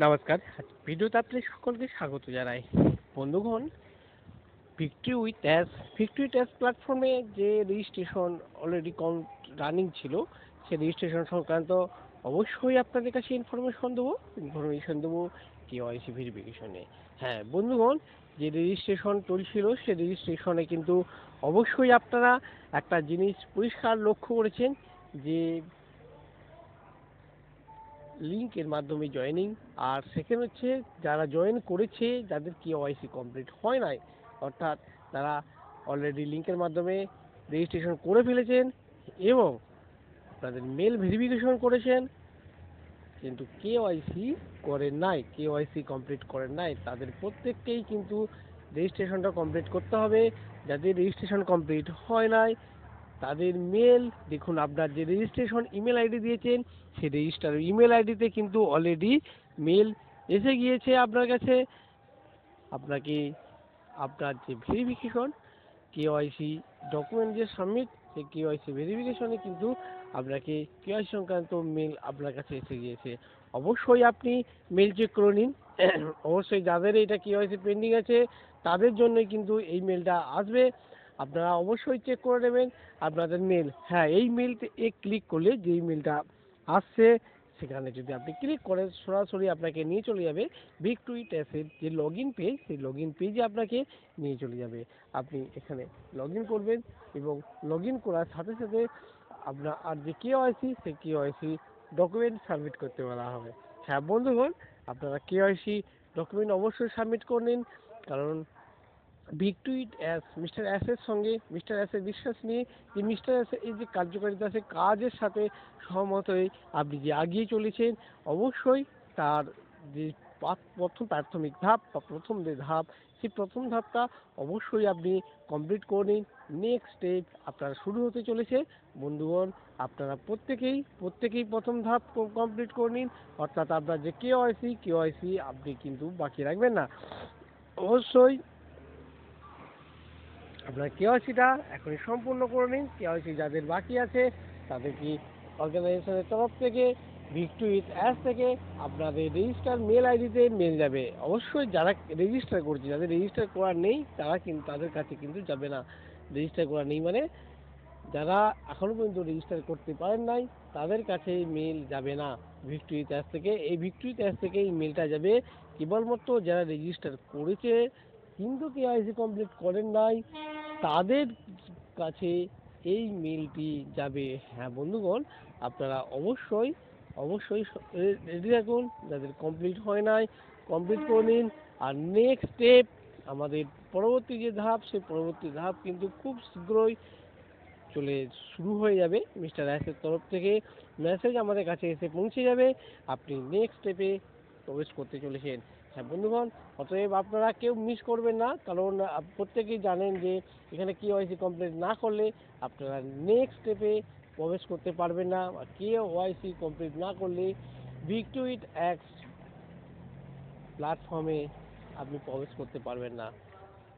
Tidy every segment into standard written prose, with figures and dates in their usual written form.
নমস্কার। ভিডিওতে আপনাদের সকলকে স্বাগত জানাই। বন্ধুগণ, ভিক্টরি উইথ অ্যাস প্ল্যাটফর্মে যে রেজিস্ট্রেশন অলরেডি রানিং ছিল, সেই রেজিস্ট্রেশন সংক্রান্ত অবশ্যই আপনাদের কাছে ইনফরমেশন দেবো কেওয়াইসি ভেরিফিকেশনে। হ্যাঁ বন্ধুগণ, যে রেজিস্ট্রেশন চলছিল সেই রেজিস্ট্রেশনে কিন্তু অবশ্যই আপনারা একটা জিনিস পরিষ্কার লক্ষ্য করেছেন যে লিঙ্কের মাধ্যমে জয়েনিং, আর সেকেন্ড হচ্ছে যারা জয়েন করেছে যাদের কেওয়াইসি কমপ্লিট হয় নাই, অর্থাৎ তারা অলরেডি লিঙ্কের মাধ্যমে রেজিস্ট্রেশন করে ফেলেছেন এবং আপনাদের মেল ভেরিফিকেশন করেছেন কিন্তু কেওয়াইসি কমপ্লিট করেন নাই, তাদের প্রত্যেককেই কিন্তু রেজিস্ট্রেশনটা কমপ্লিট করতে হবে। যাদের রেজিস্ট্রেশন কমপ্লিট হয় নাই তাদের মেল দেখুন, আপনার যে রেজিস্ট্রেশন ইমেল আইডি দিয়েছেন সেই রেজিস্টার ইমেল আইডিতে কিন্তু অলরেডি মেল এসে গিয়েছে আপনার কাছে। আপনাকে আপনার যে ভেরিফিকেশন কেওয়াইসি ডকুমেন্ট যে সাবমিট, সেই কেওয়াইসি ভেরিফিকেশনে কিন্তু আপনাকে কেওয়াইসি সংক্রান্ত মেল আপনার কাছে এসে গিয়েছে। অবশ্যই আপনি মেল চেক করে নিন। অবশ্যই যাদের এটা কেওয়াইসি পেন্ডিং আছে তাদের জন্যই কিন্তু এই মেলটা আসবে। আপনারা অবশ্যই চেক করে নেবেন আপনাদের মেল। হ্যাঁ, এই মেলতে ক্লিক করলে যেই মেলটা আসছে সেখানে যদি আপনি ক্লিক করেন সরাসরি আপনাকে নিয়ে চলে যাবে ভিক্টরি-অ্যাসের যে লগ ইন পেজ, সেই লগ ইন পেজে আপনাকে নিয়ে চলে যাবে। আপনি এখানে লগ ইন করবেন এবং লগ ইন করার সাথে সাথে আপনার আর যে কেওয়াইসি সেই কেওয়াইসি ডকুমেন্ট সাবমিট করতে বলা হবে। হ্যাঁ বন্ধুগণ, আপনারা কেওয়াইসি ডকুমেন্ট অবশ্যই সাবমিট করে নিন, কারণ মিস্টার অ্যাসের সঙ্গে মিস্টার অ্যাসের বিশ্বাস নিয়ে যে মিস্টার অ্যাসের এই যে কার্যকারিতা আছে কাজের সাথে সহমত হয়ে আপনি যে এগিয়ে চলেছেন, অবশ্যই তার যে প্রথম প্রাথমিক ধাপ বা প্রথম যে ধাপ, সেই প্রথম ধাপটা অবশ্যই আপনি কমপ্লিট করে নিন। নেক্সট স্টেপ আপনার শুরু হতে চলেছে। বন্ধুগণ, আপনারা প্রত্যেকেই প্রথম ধাপ কমপ্লিট করে নিন, অর্থাৎ আপনার যে কেওয়াইসি আপনি কিন্তু বাকি রাখবেন না। অবশ্যই আপনার কেওয়াইসিটা এখনই সম্পূর্ণ করে নিন। কেওয়াইসি যাদের বাকি আছে তাদেরকে অর্গানাইজেশনের তরফ থেকে ভিক্টরি-উইথ-অ্যাস থেকে আপনাদের রেজিস্টার মেল আইডিতে মেল যাবে। অবশ্যই যারা রেজিস্টার করছে, যাদের রেজিস্টার করা নেই তারা কিন্তু তাদের কাছে কিন্তু যাবে না। রেজিস্টার করা নেই মানে যারা এখনও পর্যন্ত রেজিস্টার করতে পারেন নাই তাদের কাছে মেল যাবে না ভিক্টরি-উইথ-অ্যাস থেকে। এই ভিক্টরি-উইথ-অ্যাস থেকে এই মেলটা যাবে কেবলমাত্র যারা রেজিস্টার করেছে কিন্তু কেওয়াইসি কমপ্লিট করেন নাই তাদের কাছে এই মেলটি যাবে। হ্যাঁ বন্ধুগণ, আপনারা অবশ্যই রেডি থাকুন। যাদের কমপ্লিট হয় নাই কমপ্লিট করে নিন। আর নেক্সট স্টেপ আমাদের পরবর্তী যে ধাপ, সেই পরবর্তী ধাপ কিন্তু খুব শীঘ্রই শুরু হয়ে যাবে। মিস্টার অ্যাসের তরফ থেকে মেসেজ আমাদের কাছে এসে পৌঁছে যাবে, আপনি নেক্সট স্টেপে প্রবেশ করতে চলেছেন। হ্যাঁ বন্ধুগণ, অতএব আপনারা কেউ মিস করবেন না, কারণ প্রত্যেকেই জানেন যে এখানে কেওয়াইসি কমপ্লিট না করলে আপনারা নেক্সট স্টেপে প্রবেশ করতে পারবেন না। কেওয়াইসি কমপ্লিট না করলে ভিক্টরি-উইথ-অ্যাস প্ল্যাটফর্মে আপনি প্রবেশ করতে পারবেন না।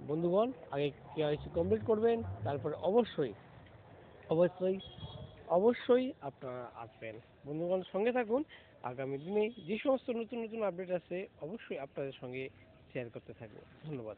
বন্ধুগণ, আগে কেওয়াইসি কমপ্লিট করবেন, তারপরে অবশ্যই অবশ্যই আপনারা আসবেন। বন্ধুগণ, সঙ্গে থাকুন। আগামী দিনে যে সমস্ত নতুন নতুন আপডেট আছে অবশ্যই আপনাদের সঙ্গে শেয়ার করতে থাকবো। ধন্যবাদ।